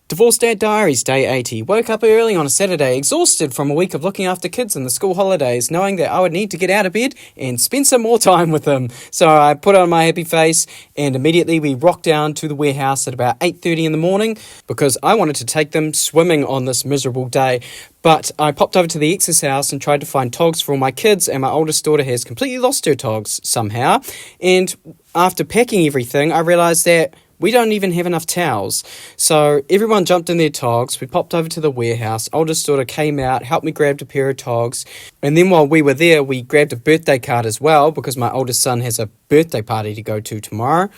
Divorced Dad Diaries, Day 80. Woke up early on a Saturday, exhausted from a week of looking after kids in the school holidays, knowing that I would need to get out of bed and spend some more time with them. So I put on my happy face, and immediately we rocked down to the warehouse at about 8:30 in the morning, because I wanted to take them swimming on this miserable day. But I popped over to the ex's house and tried to find togs for all my kids, and my oldest daughter has completely lost her togs somehow. And after packing everything, I realised that we don't even have enough towels. So everyone jumped in their togs. We popped over to the warehouse. Oldest daughter came out, helped me grab a pair of togs. And then while we were there, we grabbed a birthday card as well, because my oldest son has a birthday party to go to tomorrow.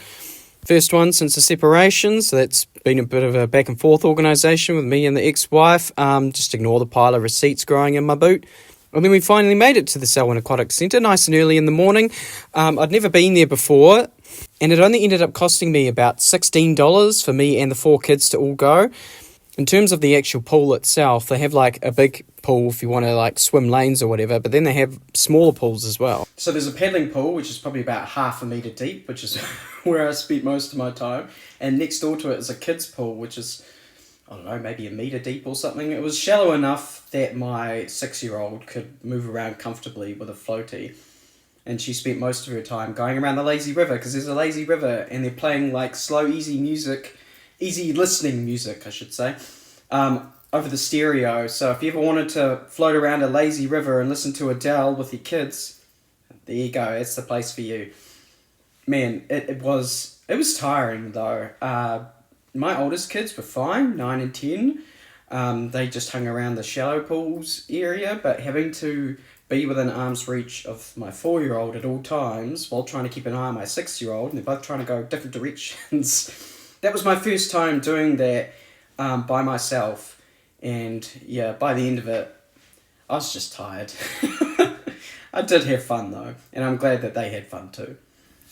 First one since the separation, so that's been a bit of a back and forth organisation with me and the ex-wife. Just ignore the pile of receipts growing in my boot. And then we finally made it to the Selwyn Aquatic Centre, nice and early in the morning. I'd never been there before, and it only ended up costing me about $16 for me and the 4 kids to all go. In terms of the actual pool itself, they have like a big pool if you want to like swim lanes or whatever, but then they have smaller pools as well. So there's a paddling pool, which is probably about half a metre deep, which is where I spent most of my time. And next door to it is a kids pool, which is, I don't know, maybe a metre deep or something. It was shallow enough that my 6-year-old could move around comfortably with a floaty. And she spent most of her time going around the lazy river, because there's a lazy river and they're playing like slow, easy music, easy listening music, I should say, over the stereo. So if you ever wanted to float around a lazy river and listen to Adele with your kids, there you go, it's the place for you. Man, it was tiring though. My oldest kids were fine, 9 and 10. They just hung around the shallow pools area, but having to be within arm's reach of my 4-year-old at all times while trying to keep an eye on my 6-year-old, and they're both trying to go different directions. That was my first time doing that by myself, and yeah, by the end of it, I was just tired. I did have fun though, and I'm glad that they had fun too.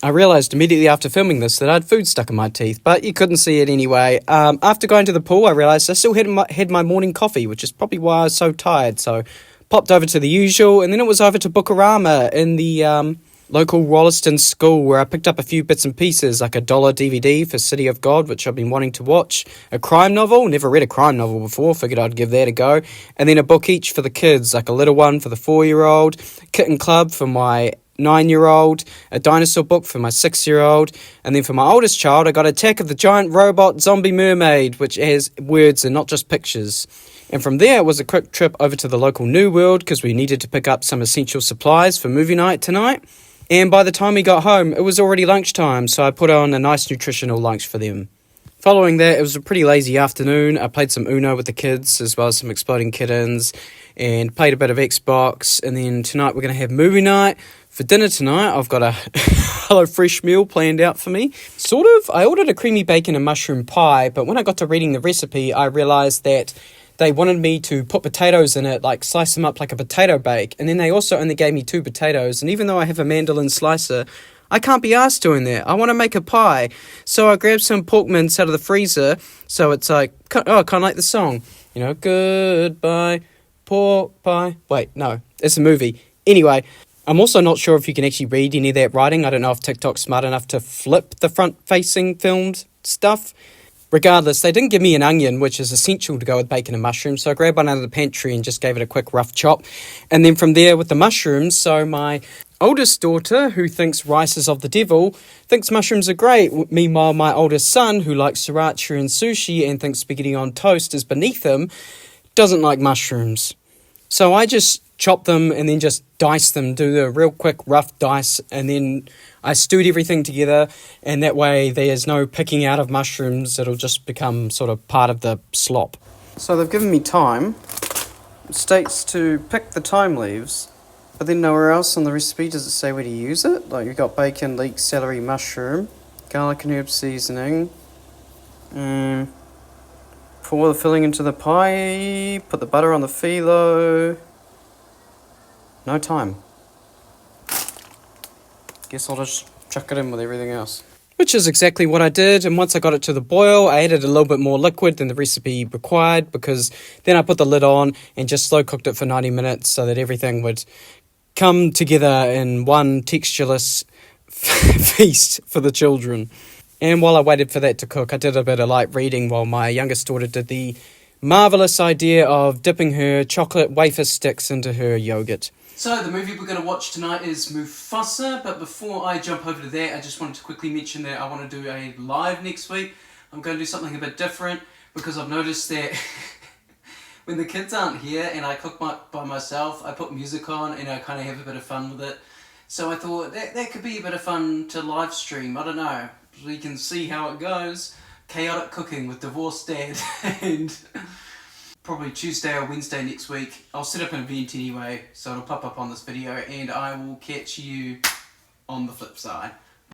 I realised immediately after filming this that I had food stuck in my teeth, but you couldn't see it anyway. After going to the pool, I realised I still had my morning coffee, which is probably why I was so tired, so popped over to the usual, and then it was over to Bookarama in the local Wollaston school, where I picked up a few bits and pieces, like a $1 DVD for City of God, which I've been wanting to watch, a crime novel, never read a crime novel before, figured I'd give that a go, and then a book each for the kids, like a little one for the 4-year-old, Kitten Club for my 9-year-old, a dinosaur book for my 6-year-old, and then for my oldest child, I got Attack of the Giant Robot Zombie Mermaid, which has words and not just pictures. And from there, it was a quick trip over to the local New World, because we needed to pick up some essential supplies for movie night tonight. And by the time we got home, it was already lunchtime, so I put on a nice nutritional lunch for them. Following that, it was a pretty lazy afternoon. I played some Uno with the kids, as well as some Exploding Kittens, and played a bit of Xbox. And then tonight, we're going to have movie night. For dinner tonight, I've got a HelloFresh meal planned out for me. Sort of. I ordered a creamy bacon and mushroom pie, but when I got to reading the recipe, I realised that they wanted me to put potatoes in it, like slice them up like a potato bake. And then they also only gave me 2 potatoes. And even though I have a mandolin slicer, I can't be arsed doing that. I want to make a pie. So I grabbed some pork mince out of the freezer. So it's like, kind of like the song. You know, goodbye, pork pie. Wait, no, it's a movie. Anyway, I'm also not sure if you can actually read any of that writing. I don't know if TikTok's smart enough to flip the front-facing filmed stuff. Regardless, they didn't give me an onion, which is essential to go with bacon and mushrooms, so I grabbed one out of the pantry and just gave it a quick rough chop. And then from there with the mushrooms, so my oldest daughter, who thinks rice is of the devil, thinks mushrooms are great. Meanwhile, my oldest son, who likes sriracha and sushi and thinks spaghetti on toast is beneath him, doesn't like mushrooms. So I just chop them and then just dice them, do the real quick rough dice, and then I stewed everything together, and that way there's no picking out of mushrooms. It'll just become sort of part of the slop. So they've given me time. It states to pick the thyme leaves, but then nowhere else on the recipe does it say where to use it. Like, you've got bacon, leek, celery, mushroom, garlic and herb seasoning. Pour the filling into the pie, put the butter on the phyllo. No time. Guess I'll just chuck it in with everything else. Which is exactly what I did, and once I got it to the boil, I added a little bit more liquid than the recipe required, because then I put the lid on and just slow cooked it for 90 minutes so that everything would come together in one textureless feast for the children. And while I waited for that to cook, I did a bit of light reading while my youngest daughter did the marvellous idea of dipping her chocolate wafer sticks into her yogurt. So the movie we're going to watch tonight is Mufasa, but before I jump over to that, I just wanted to quickly mention that I want to do a live next week. I'm going to do something a bit different because I've noticed that when the kids aren't here and I cook by myself, I put music on and I kind of have a bit of fun with it. So I thought that could be a bit of fun to live stream. I don't know. We can see how it goes. Chaotic cooking with divorced dad. And probably Tuesday or Wednesday next week. I'll set up an event anyway, so it'll pop up on this video, and I will catch you on the flip side.